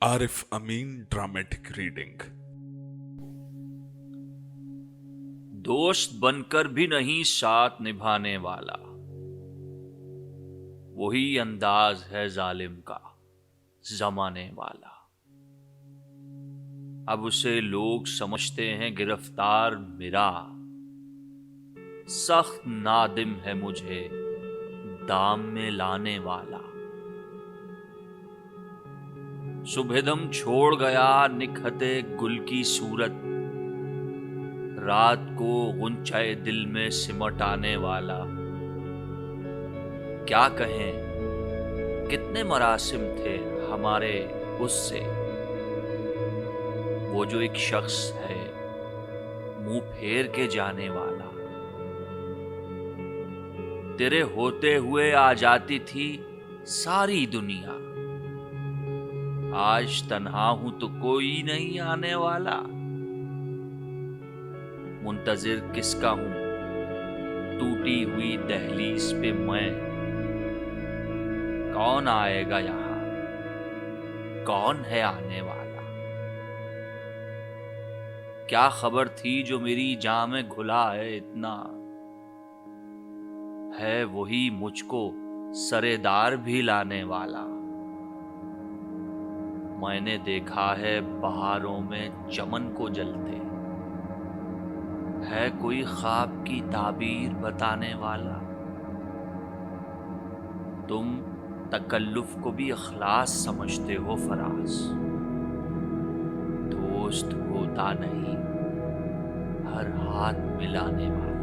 आरिफ अमीन dramatic reading. दोस्त बनकर भी नहीं साथ निभाने वाला, वही अंदाज है जालिम का जमाने वाला। अब उसे लोग समझते हैं गिरफ्तार मेरा, सख्त नादिम है मुझे दाम में लाने वाला। सुबेदम छोड़ गया निखते गुल की सूरत, रात को गुंचाए दिल में सिमट आने वाला। क्या कहें कितने मरासिम थे हमारे उससे, वो जो एक शख्स है मुंह फेर के जाने वाला। तेरे होते हुए आ जाती थी सारी दुनिया, आज तन्हा हूं तो कोई नहीं आने वाला। मुंतजिर किसका हूं टूटी हुई दहलीज पे मैं, कौन आएगा यहां, कौन है आने वाला। क्या खबर थी जो मेरी जान में घुला है इतना, है वही मुझको सरेदार भी लाने वाला। मैंने देखा है बहारों में चमन को जलते, है कोई ख्वाब की ताबीर बताने वाला। तुम तकल्लुफ को भी इखलास समझते हो फराज, दोस्त होता नहीं हर हाथ मिलाने वाला।